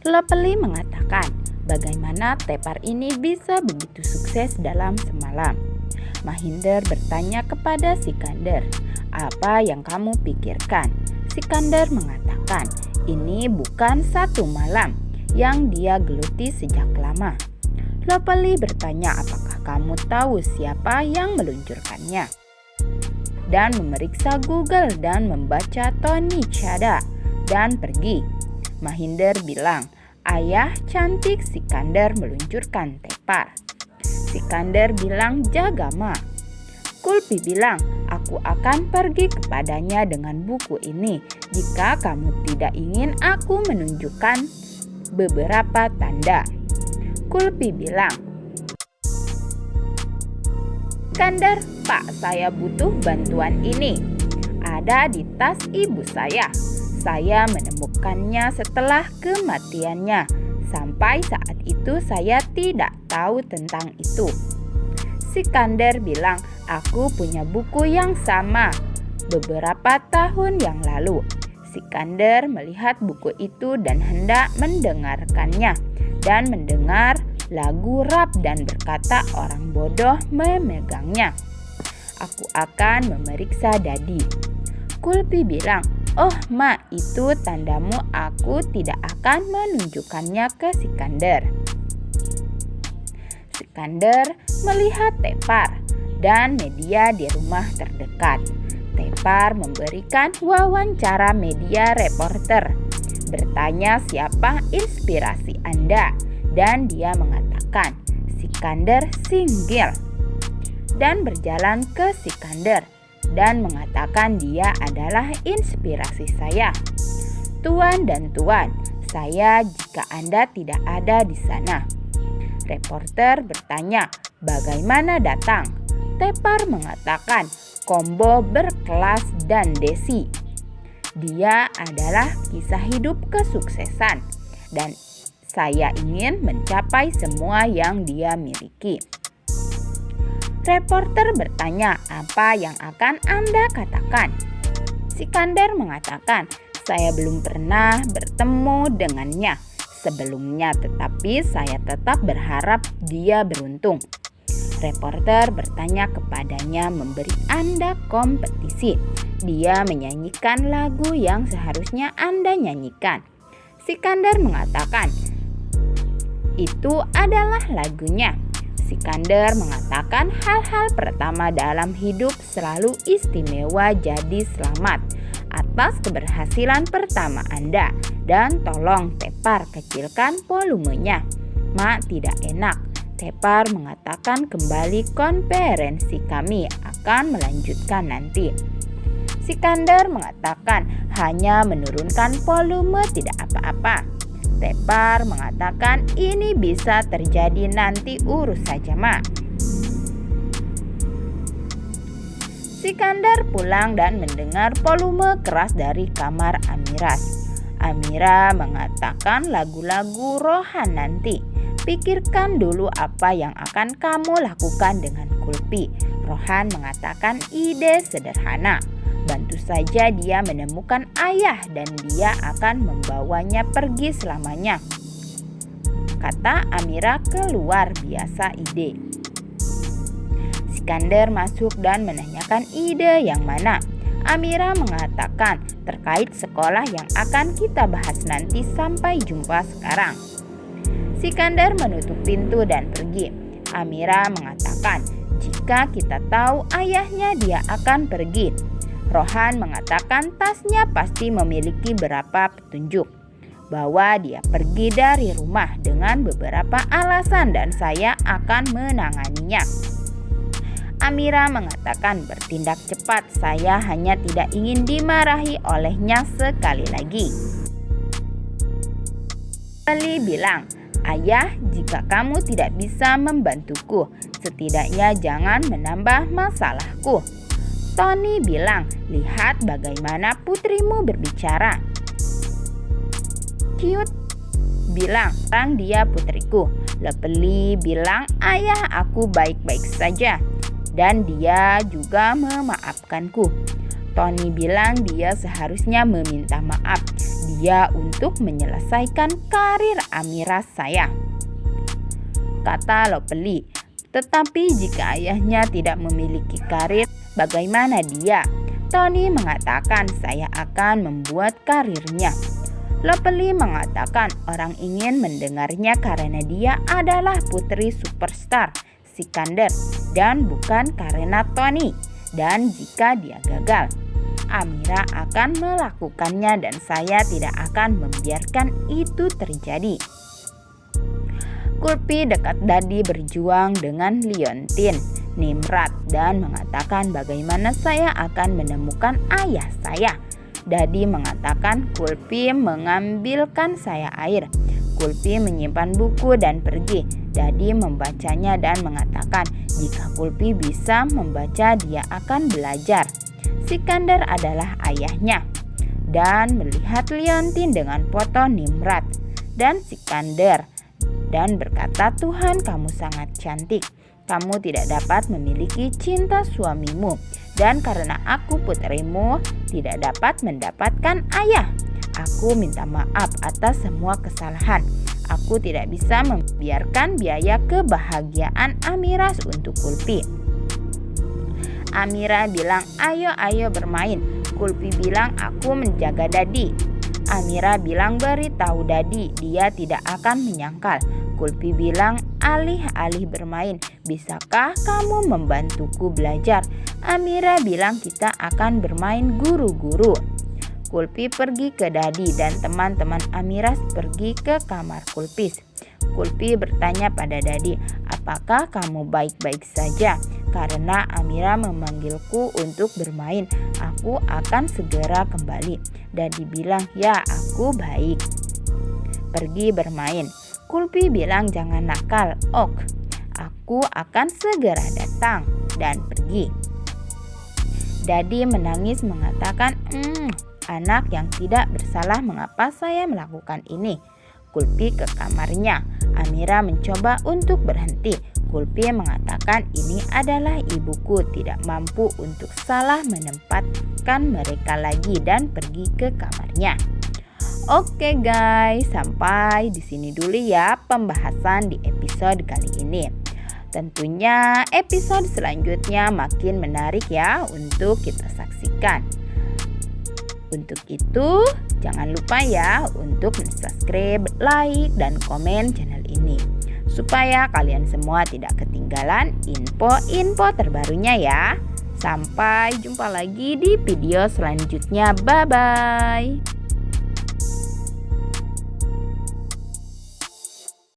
Lovely mengatakan, bagaimana Tepar ini bisa begitu sukses dalam semalam. Mahinder bertanya kepada Sikandar, apa yang kamu pikirkan? Sikandar mengatakan, ini bukan satu malam yang dia geluti sejak lama. Lovely bertanya, apakah kamu tahu siapa yang meluncurkannya? Dan memeriksa Google dan membaca Tony Chada dan pergi. Mahinder bilang, ayah cantik Sikandar meluncurkan Tepar. Sikandar bilang, jaga ma. Kulpi bilang, aku akan pergi kepadanya dengan buku ini jika kamu tidak ingin aku menunjukkan beberapa tanda. Kulpi bilang, Sikandar, Pak, saya butuh bantuan ini. Ada di tas ibu saya. Saya menemukannya setelah kematiannya. Sampai saat itu saya tidak tahu tentang itu. Sikandar bilang, aku punya buku yang sama beberapa tahun yang lalu. Sikandar melihat buku itu dan hendak mendengarkannya dan mendengar lagu rap dan berkata, orang bodoh memegangnya. Aku akan memeriksa dadi. Kulpi bilang, oh ma, itu tandamu, aku tidak akan menunjukkannya ke Sikandar. Sikandar melihat Tepar dan media di rumah terdekat. Tepar memberikan wawancara media reporter, bertanya siapa inspirasi Anda, dan dia mengatakan Sikandar single, dan berjalan ke Sikandar dan mengatakan dia adalah inspirasi saya. Tuan dan tuan, saya jika Anda tidak ada di sana. Reporter bertanya, bagaimana datang? Tepar mengatakan, combo berkelas dan Desi. Dia adalah kisah hidup kesuksesan dan saya ingin mencapai semua yang dia miliki. Reporter bertanya, apa yang akan Anda katakan? Sikandar mengatakan, saya belum pernah bertemu dengannya sebelumnya, tetapi saya tetap berharap dia beruntung. Reporter bertanya kepadanya, memberi Anda kompetisi. Dia menyanyikan lagu yang seharusnya Anda nyanyikan. Sikandar mengatakan, itu adalah lagunya. Sikandar mengatakan hal-hal pertama dalam hidup selalu istimewa, jadi selamat atas keberhasilan pertama Anda. Dan tolong Tepar kecilkan volumenya. Mak tidak enak. Tepar mengatakan kembali konferensi kami akan melanjutkan nanti. Sikandar mengatakan hanya menurunkan volume tidak apa-apa. Tepar mengatakan ini bisa terjadi nanti, urus saja mak. Sikandar pulang dan mendengar volume keras dari kamar Amiras. Amira mengatakan lagu-lagu Rohan nanti. Pikirkan dulu apa yang akan kamu lakukan dengan Kulpi. Rohan mengatakan ide sederhana. Bantu saja dia menemukan ayah dan dia akan membawanya pergi selamanya. Kata Amira keluar biasa ide. Sikandar masuk dan menanyakan ide yang mana. Amira mengatakan terkait sekolah yang akan kita bahas nanti, sampai jumpa sekarang. Sikandar menutup pintu dan pergi. Amira mengatakan jika kita tahu ayahnya dia akan pergi. Rohan mengatakan tasnya pasti memiliki beberapa petunjuk bahwa dia pergi dari rumah dengan beberapa alasan dan saya akan menanganinya. Amira mengatakan bertindak cepat, saya hanya tidak ingin dimarahi olehnya sekali lagi. Ali bilang, ayah, jika kamu tidak bisa membantuku, setidaknya jangan menambah masalahku. Tony bilang, lihat bagaimana putrimu berbicara. Cute bilang, orang dia putriku. Lovely bilang, ayah aku baik-baik saja. Dan dia juga memaafkanku. Tony bilang dia seharusnya meminta maaf dia untuk menyelesaikan karir Amira saya, kata Lovely. Tetapi jika ayahnya tidak memiliki karir, bagaimana dia? Tony mengatakan saya akan membuat karirnya. Lovely mengatakan orang ingin mendengarnya karena dia adalah putri superstar Sikander dan bukan karena Tony. Dan jika dia gagal, Amira akan melakukannya dan saya tidak akan membiarkan itu terjadi. Kulpi dekat Daddy berjuang dengan Liontin, Nimrod dan mengatakan bagaimana saya akan menemukan ayah saya. Daddy mengatakan Kulpi mengambilkan saya air. Kulpi menyimpan buku dan pergi. Daddy membacanya dan mengatakan jika Kulpi bisa membaca dia akan belajar. Sikander adalah ayahnya dan melihat Liontin dengan foto Nimrod dan Sikander dan berkata, Tuhan kamu sangat cantik. Kamu tidak dapat memiliki cinta suamimu dan karena aku putrimu tidak dapat mendapatkan ayah. Aku minta maaf atas semua kesalahan. Aku tidak bisa membiarkan biaya kebahagiaan Amira untuk Kulpi. Amira bilang, ayo bermain. Kulpi bilang, aku menjaga Daddy. Amira bilang, beritahu Daddy, dia tidak akan menyangkal. Kulpi bilang, alih-alih bermain, bisakah kamu membantuku belajar? Amira bilang, kita akan bermain guru-guru. Kulpi pergi ke Daddy dan teman-teman Amira pergi ke kamar Kulpis. Kulpi bertanya pada Daddy, apakah kamu baik-baik saja? Karena Amira memanggilku untuk bermain, aku akan segera kembali. Daddy bilang, ya aku baik. Pergi bermain. Kulpi bilang jangan nakal, Ok. Aku akan segera datang dan pergi. Daddy menangis mengatakan, anak yang tidak bersalah mengapa saya melakukan ini. Kulpi ke kamarnya. Amira mencoba untuk berhenti. Kulpi mengatakan ini adalah ibuku tidak mampu untuk salah menempatkan mereka lagi dan pergi ke kamarnya. Oke guys, sampai di sini dulu ya pembahasan di episode kali ini. Tentunya episode selanjutnya makin menarik ya untuk kita saksikan. Untuk itu, jangan lupa ya untuk subscribe, like, dan komen channel ini. Supaya kalian semua tidak ketinggalan info-info terbarunya ya. Sampai jumpa lagi di video selanjutnya. Bye-bye.